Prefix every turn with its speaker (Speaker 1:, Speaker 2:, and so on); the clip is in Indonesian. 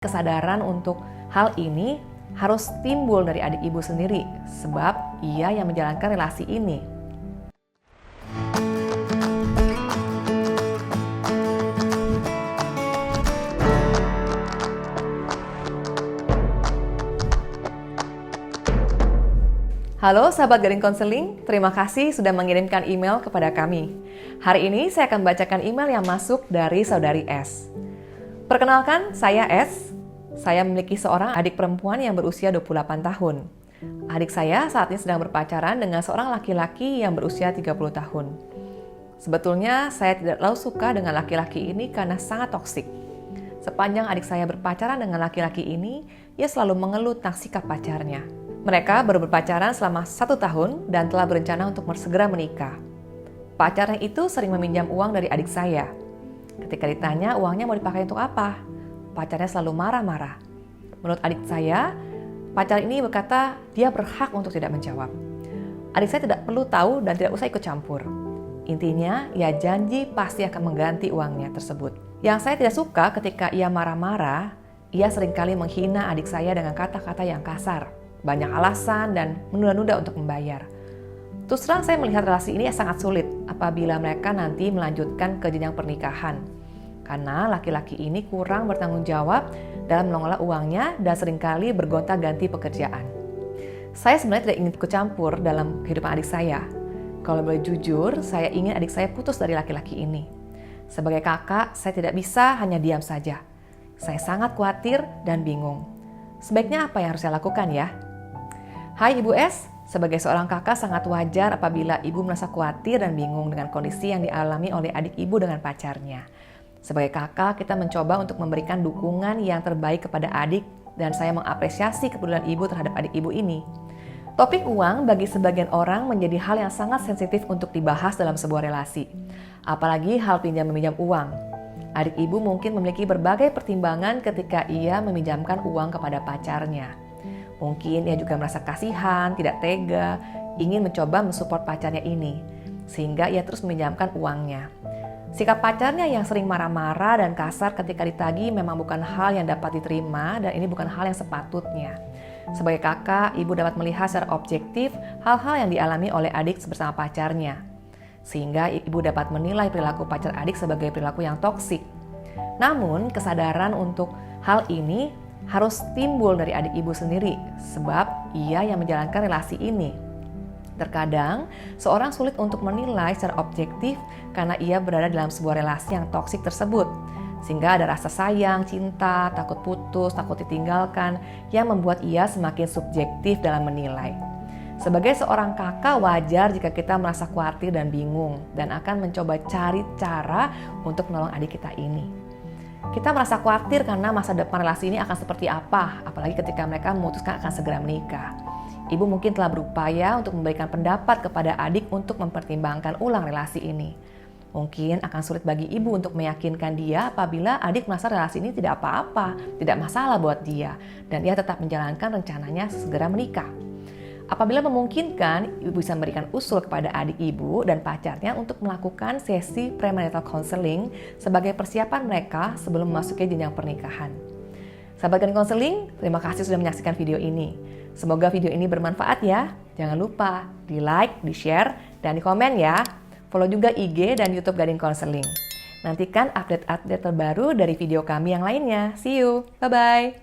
Speaker 1: Kesadaran untuk hal ini harus timbul dari adik ibu sendiri, sebab ia yang menjalankan relasi ini. Halo sahabat Gading Konseling, terima kasih sudah mengirimkan email kepada kami. Hari ini saya akan bacakan email yang masuk dari saudari S. Perkenalkan, saya S. Saya memiliki seorang adik perempuan yang berusia 28 tahun. Adik saya saat ini sedang berpacaran dengan seorang laki-laki yang berusia 30 tahun. Sebetulnya saya tidak terlalu suka dengan laki-laki ini karena sangat toksik. Sepanjang adik saya berpacaran dengan laki-laki ini, ia selalu mengeluh tentang sikap pacarnya. Mereka baru berpacaran selama 1 tahun dan telah berencana untuk segera menikah. Pacarnya itu sering meminjam uang dari adik saya. Ketika ditanya uangnya mau dipakai untuk apa, pacarnya selalu marah-marah. Menurut adik saya, pacar ini berkata dia berhak untuk tidak menjawab. Adik saya tidak perlu tahu dan tidak usah ikut campur. Intinya, ia janji pasti akan mengganti uangnya tersebut. Yang saya tidak suka ketika ia marah-marah, ia seringkali menghina adik saya dengan kata-kata yang kasar, banyak alasan dan menunda-nunda untuk membayar. Terus terang saya melihat relasi ini sangat sulit apabila mereka nanti melanjutkan ke jenjang pernikahan. Karena laki-laki ini kurang bertanggung jawab dalam mengelola uangnya dan seringkali bergonta-ganti pekerjaan. Saya sebenarnya tidak ingin ikut campur dalam kehidupan adik saya. Kalau boleh jujur, saya ingin adik saya putus dari laki-laki ini. Sebagai kakak, saya tidak bisa hanya diam saja. Saya sangat khawatir dan bingung. Sebaiknya apa yang harus saya lakukan ya? Hai Ibu S, sebagai seorang kakak sangat wajar apabila ibu merasa khawatir dan bingung dengan kondisi yang dialami oleh adik ibu dengan pacarnya. Sebagai kakak, kita mencoba untuk memberikan dukungan yang terbaik kepada adik dan saya mengapresiasi kepedulian ibu terhadap adik ibu ini. Topik uang bagi sebagian orang menjadi hal yang sangat sensitif untuk dibahas dalam sebuah relasi. Apalagi hal pinjam-meminjam uang. Adik ibu mungkin memiliki berbagai pertimbangan ketika ia meminjamkan uang kepada pacarnya. Mungkin ia juga merasa kasihan, tidak tega, ingin mencoba mensupport pacarnya ini, sehingga ia terus meminjamkan uangnya. Sikap pacarnya yang sering marah-marah dan kasar ketika ditagih memang bukan hal yang dapat diterima dan ini bukan hal yang sepatutnya. Sebagai kakak, ibu dapat melihat secara objektif hal-hal yang dialami oleh adik bersama pacarnya. Sehingga ibu dapat menilai perilaku pacar adik sebagai perilaku yang toksik. Namun, kesadaran untuk hal ini harus timbul dari adik ibu sendiri, sebab ia yang menjalankan relasi ini. Terkadang, seorang sulit untuk menilai secara objektif karena ia berada dalam sebuah relasi yang toksik tersebut. Sehingga ada rasa sayang, cinta, takut putus, takut ditinggalkan yang membuat ia semakin subjektif dalam menilai. Sebagai seorang kakak wajar jika kita merasa khawatir dan bingung dan akan mencoba cari cara untuk menolong adik kita ini. Kita merasa khawatir karena masa depan relasi ini akan seperti apa, apalagi ketika mereka memutuskan akan segera menikah. Ibu mungkin telah berupaya untuk memberikan pendapat kepada adik untuk mempertimbangkan ulang relasi ini. Mungkin akan sulit bagi ibu untuk meyakinkan dia apabila adik merasa relasi ini tidak apa-apa, tidak masalah buat dia, dan dia tetap menjalankan rencananya segera menikah. Apabila memungkinkan, ibu bisa memberikan usul kepada adik ibu dan pacarnya untuk melakukan sesi premarital counseling sebagai persiapan mereka sebelum memasuki jenjang pernikahan. Sahabat Gading Konseling, terima kasih sudah menyaksikan video ini. Semoga video ini bermanfaat ya. Jangan lupa di like, di share, dan di komen ya. Follow juga IG dan YouTube Gading Konseling. Nantikan update-update terbaru dari video kami yang lainnya. See you, bye-bye.